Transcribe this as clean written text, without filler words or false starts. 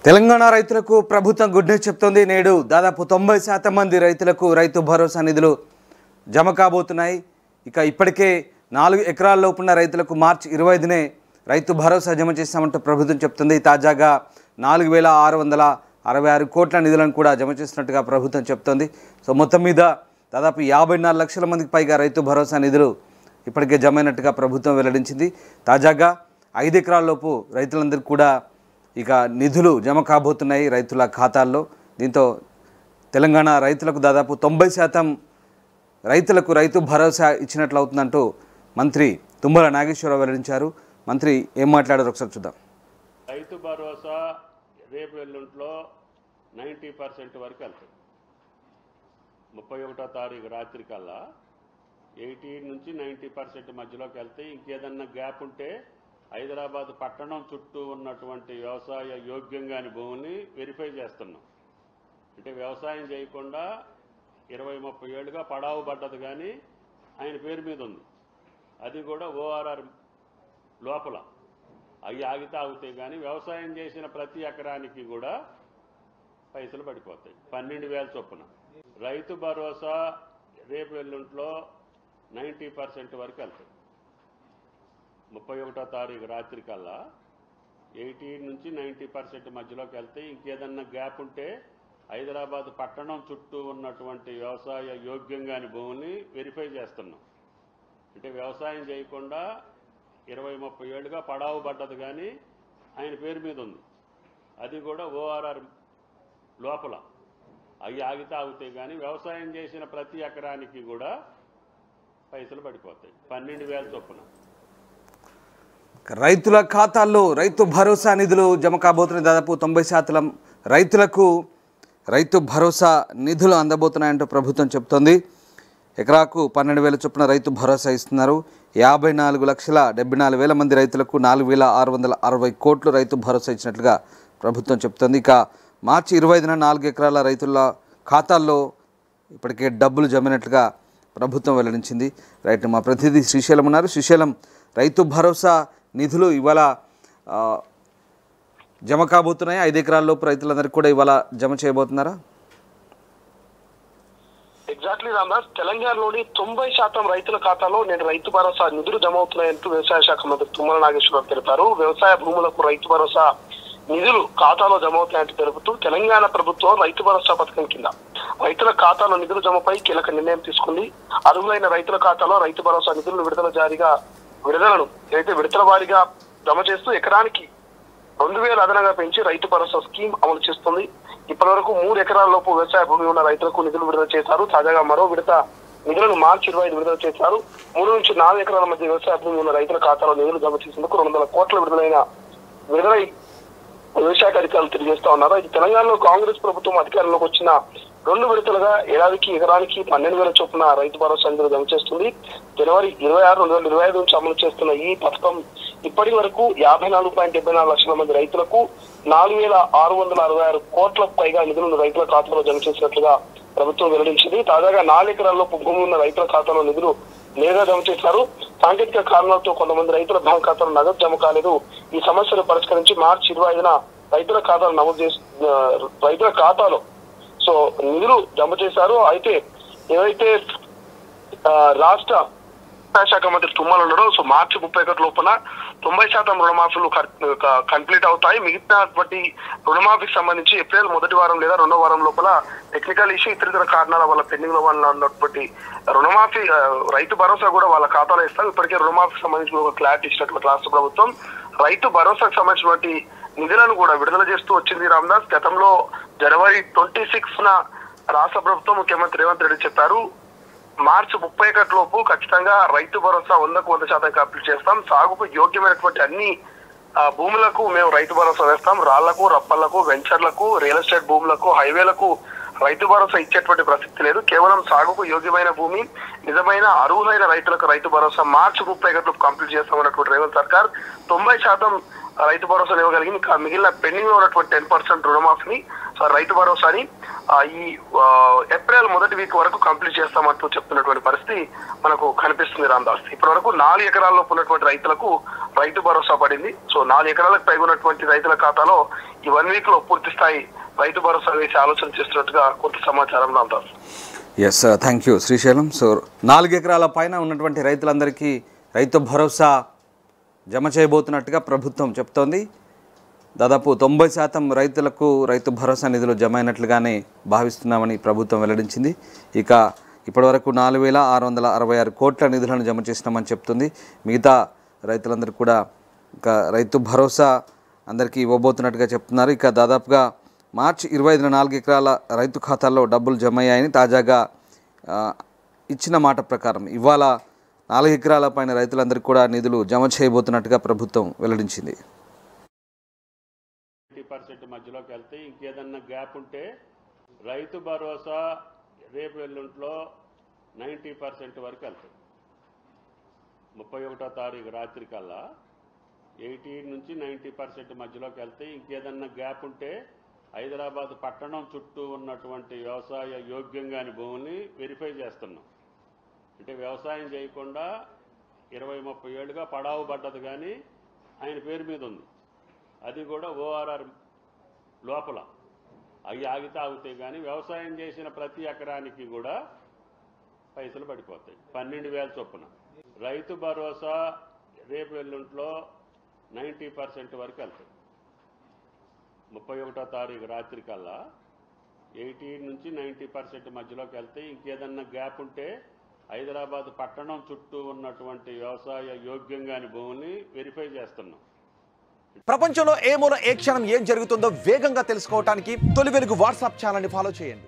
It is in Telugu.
తెలంగాణ రైతులకు ప్రభుత్వం గుడ్ న్యూస్ చెప్తోంది. నేడు దాదాపు 90% మంది రైతులకు రైతు భరోసా నిధులు జమ కాబోతున్నాయి. ఇప్పటికే 4 ఎకరాల లోపున్న రైతులకు మార్చి 25నే రైతు భరోసా జమ చేస్తామంటూ ప్రభుత్వం చెప్తుంది. తాజాగా 4666 కోట్ల నిధులను కూడా జమ చేసినట్టుగా ప్రభుత్వం చెప్తోంది. సో మొత్తం మీద దాదాపు 54 లక్షల మందికి పైగా రైతు భరోసా నిధులు ఇప్పటికే జమైనట్టుగా ప్రభుత్వం వెల్లడించింది. తాజాగా 5 ఎకరాల లోపు రైతులందరికీ కూడా నిధులు జమ కాబోతున్నాయి రైతుల ఖాతాల్లో. దీంతో తెలంగాణ రైతులకు దాదాపు 90% రైతులకు రైతు భరోసా ఇచ్చినట్లు అవుతుందంటూ మంత్రి తుమ్మల నాగేశ్వరరావు వెల్లడించారు. మంత్రి ఏం మాట్లాడారు ఒకసారి చూద్దాం. రైతు భరోసా రేపు ఎల్లుంట్లో 90% వరకు వెళ్తుంది. 31వ తారీఖు రాత్రి కల్లా 80 నుంచి 90% మధ్యలోకి వెళ్తాయి. ఇంకేదన్నా గ్యాప్ ఉంటే హైదరాబాద్ పట్టణం చుట్టూ ఉన్నటువంటి వ్యవసాయ యోగ్యంగాని భూమిని వెరిఫై చేస్తున్నాం. అంటే వ్యవసాయం చేయకుండా 20-30 ఏళ్ళుగా పడావు పడ్డది కానీ ఆయన పేరు మీద ఉంది. అది కూడా ఓఆర్ఆర్ లోపల అవి ఆగితే ఆగుతాయి కానీ వ్యవసాయం చేసిన ప్రతి ఎకరానికి కూడా పైసలు పడిపోతాయి. 12,000 చొప్పున రైతు భరోసా రేపు ఎల్లుంట్లో 90% వరకు వెళ్తుంది. 31వ తారీఖు రాత్రి కల్లా 80 నుంచి 90% మధ్యలోకి వెళ్తాయి. ఇంకేదన్నా గ్యాప్ ఉంటే హైదరాబాద్ పట్టణం చుట్టూ ఉన్నటువంటి వ్యవసాయ యోగ్యంగాని భూమిని వెరిఫై చేస్తున్నాం. అంటే వ్యవసాయం చేయకుండా 20-30 ఏళ్ళుగా పడావు పడ్డది కానీ ఆయన పేరు మీద ఉంది. అది కూడా ఓఆర్ఆర్ లోపల అవి ఆగితే ఆగుతాయి కానీ వ్యవసాయం చేసిన ప్రతి ఎకరానికి కూడా పైసలు పడిపోతాయి. 12,000 చొప్పున రైతుల ఖాతాల్లో రైతు భరోసా నిధులు జమ కాబోతున్నాయి. దాదాపు 90% రైతులకు రైతు భరోసా నిధులు అందబోతున్నాయంటూ ప్రభుత్వం చెబుతోంది. ఎకరాకు 12,000 చొప్పున రైతు భరోసా ఇస్తున్నారు. 54,74,000 మంది రైతులకు 4,660 కోట్లు రైతు భరోసా ఇచ్చినట్లుగా ప్రభుత్వం చెబుతోంది. మార్చి 25న 4 ఎకరాల రైతుల ఖాతాల్లో ఇప్పటికే డబ్బులు జమైనట్లుగా ప్రభుత్వం వెల్లడించింది. రైట్, మా ప్రతినిధి శ్రీశైలం ఉన్నారు. శ్రీశైలం, రైతు భరోసా నిధులు ఇవాళ జమ కాబోతున్నాయి. 5 ఎకరాల లోపు రైతులందరికీ కూడా ఇవాళ జమ చేయబోతున్నారా? ఎగ్జాక్ట్లీ రామ్దాస్, తెలంగాణలోని 90% రైతుల ఖాతాలో నేడు రైతు భరోసా నిధులు జమ అవుతున్నాయంటూ వ్యవసాయ శాఖ మంత్రి తుమ్మల నాగేశ్వరరావు తెలిపారు. వ్యవసాయ భూములకు రైతు భరోసా నిధులు ఖాతాలో జమ అవుతాయంటూ తెలుపుతూ తెలంగాణ ప్రభుత్వం రైతు భరోసా పథకం కింద రైతుల ఖాతాలో నిధుల జమపై కీలక నిర్ణయం తీసుకుంది. అర్హులైన రైతుల ఖాతాలో రైతు భరోసా నిధులను విడతల వారీగా జమ చేస్తూ ఎకరానికి 2,000 అదనంగా పెంచి రైతు భరోసా స్కీమ్ అమలు చేస్తుంది. ఇప్పటి వరకు 3 ఎకరాల లోపు వ్యవసాయ భూమి ఉన్న రైతులకు నిధులు విడుదల చేశారు. తాజాగా మరో విడత నిధులను మార్చి 25 విడుదల చేశారు. 3 నుంచి 4 ఎకరాల మధ్య వ్యవసాయ భూమి ఉన్న రైతుల ఖాతాలో నిధులు జమ చేసేందుకు 200 కోట్ల విడుదలై వ్యవసాయ అధికారులు తెలియజేస్తా ఉన్నారు. ఇది తెలంగాణలో కాంగ్రెస్ ప్రభుత్వం అధికారంలోకి వచ్చిన 2 విడతలుగా ఏడాదికి ఎకరానికి 12,000 చొప్పున రైతు భరోసా నిధులు జమ చేస్తుంది. జనవరి 26, 2025 నుంచి అమలు చేస్తున్న ఈ పథకం ఇప్పటి వరకు 54.74 లక్షల మంది రైతులకు 4,666 కోట్లకు పైగా నిధులను రైతుల ఖాతాలో జమ చేసినట్లుగా ప్రభుత్వం వెల్లడించింది. తాజాగా 4 ఎకరాల్లో భూమి ఉన్న రైతుల ఖాతాలో నిధులు నేరుగా జమ చేశారు. సాంకేతిక కారణాలతో కొంతమంది రైతుల బ్యాంక్ ఖాతాలో నగదు జమ కాలేదు. ఈ సమస్యను పరిష్కరించి మార్చి 25న రైతుల ఖాతాలో నిధులు జమ చేశారు. అయితే ఏదైతే రాష్ట్ర శాఖ మంత్రి తుమ్మల ఉన్నాడో మార్చి 31 లోపున 90% రుణమాఫీలు కంప్లీట్ అవుతాయి. మిగతాటువంటి రుణమాఫీకి సంబంధించి ఏప్రిల్ 1వ వారం లేదా 2వ వారం లోపల టెక్నికల్ ఇష్యూ ఇతర కారణాల వల్ల పెండింగ్ లో ఉన్నటువంటి రుణమాఫీ రైతు భరోసా కూడా వాళ్ళ ఖాతాలో ఇస్తాం. ఇప్పటికే రుణమాఫీకి సంబంధించిన ఒక క్లారిటీ ఇచ్చినటువంటి రాష్ట్ర ప్రభుత్వం రైతు భరోసాకు సంబంధించినటువంటి నిధులను కూడా విడుదల చేస్తూ వచ్చింది. రామ్దాస్, గతంలో జనవరి 26న రాష్ట్ర ప్రభుత్వం ముఖ్యమంత్రి రేవంత్ రెడ్డి చెప్పారు, మార్చి 31 లోపు ఖచ్చితంగా రైతు భరోసా 100% కంప్లీట్ చేస్తాం. సాగుకు యోగ్యమైనటువంటి అన్ని భూములకు మేము రైతు భరోసా వేస్తాం. రాళ్లకు, రప్పళ్లకు, వెంచర్లకు, రియల్ ఎస్టేట్ భూములకు, హైవేలకు రైతు భరోసా ఇచ్చేటువంటి ప్రసక్తి లేదు. కేవలం సాగుకు యోగ్యమైన భూమి, నిజమైన అర్హులైన రైతులకు రైతు భరోసా మార్చి 30 గంటలకు కంప్లీట్ చేస్తామన్నటువంటి రేవంత్ సర్కార్ 90% రైతు భరోసాను ఇవ్వగలిగింది. ఇంకా మిగిలిన పెండింగ్ ఉన్నటువంటి 10% రుణమాఫీని రైతు భరోసాని ఈ ఏప్రిల్ మొదటి వీక్ వరకు కంప్లీట్ చేస్తామంటూ చెప్తున్నటువంటి పరిస్థితి మనకు కనిపిస్తుంది. రామదాస్ ఇప్పటి వరకు 4 ఎకరాల్లోపు ఉన్నటువంటి రైతులకు రైతు భరోసా పడింది. సో 4 ఎకరాలకు పైగా ఉన్నటువంటి రైతుల ఖాతాలో ఈ 1 వీక్ లో పూర్తి స్థాయి రైతు భరోసా వేసి ఆలోచన చేస్తున్నట్టుగా కొంత సమాచారం. Ramdas yes thank you Srisailam. So 4 ఎకరాల పైన ఉన్నటువంటి రైతులందరికీ రైతు భరోసా జమ చేయబోతున్నట్టుగా ప్రభుత్వం చెప్తోంది. దాదాపు 90% రైతులకు రైతు భరోసా నిధులు జమ అయినట్లుగానే భావిస్తున్నామని ప్రభుత్వం వెల్లడించింది. ఇక ఇప్పటివరకు 4,666 కోట్ల నిధులను జమ చేసినామని చెప్తుంది. మిగతా రైతులందరూ కూడా ఇక రైతు భరోసా అందరికీ ఇవ్వబోతున్నట్టుగా చెప్తున్నారు. ఇక దాదాపుగా మార్చి 25న 4 ఎకరాల రైతు ఖాతాల్లో డబ్బులు జమ అయ్యాయని తాజాగా ఇచ్చిన మాట ప్రకారం ఇవాళ 4 ఎకరాల పైన రైతులందరికీ కూడా నిధులు జమ చేయబోతున్నట్టుగా ప్రభుత్వం వెల్లడించింది. 90% మధ్యలోకి వెళ్తే ఇంకేదన్నా గ్యాప్ ఉంటే రైతు భరోసా రేపు ఎల్లుంట్లో 90% వరకు వెళ్తుంది. 31వ తారీఖు రాత్రి కల్లా 80 నుంచి 90% మధ్యలోకి వెళ్తే ఇంకేదన్నా గ్యాప్ ఉంటే హైదరాబాద్ పట్టణం చుట్టూ ఉన్నటువంటి వ్యవసాయ యోగ్యంగాని భూమిని వెరిఫై చేస్తున్నాం. అంటే వ్యవసాయం చేయకుండా 20-30 ఏళ్ళుగా పడావు పడ్డది కానీ ఆయన పేరు మీద ఉంది. అది కూడా ఓఆర్ఆర్ లోపల అవి ఆగితే ఆగుతాయి కానీ వ్యవసాయం చేసిన ప్రతి ఎకరానికి కూడా పైసలు పడిపోతాయి. 12,000 చొప్పున రైతు భరోసా రేపు ఎల్లుంట్లో 90% వరకు వెళ్తుంది. 31వ తారీఖు రాత్రి కల్లా 80 నుంచి 90% మధ్యలోకి వెళ్తే ఇంకేదన్నా గ్యాప్ ఉంటే హైదరాబాద్ పట్టణం చుట్టూ ఉన్నటువంటి వ్యవసాయ యోగ్యంగాని భూమిని వెరిఫై చేస్తున్నాం. ప్రపంచంలో ఏ మూల ఏ క్షణం ఏం జరుగుతుందో వేగంగా తెలుసుకోవడానికి తొలి వెలుగు వాట్సాప్ ఛానల్ని ఫాలో చేయండి.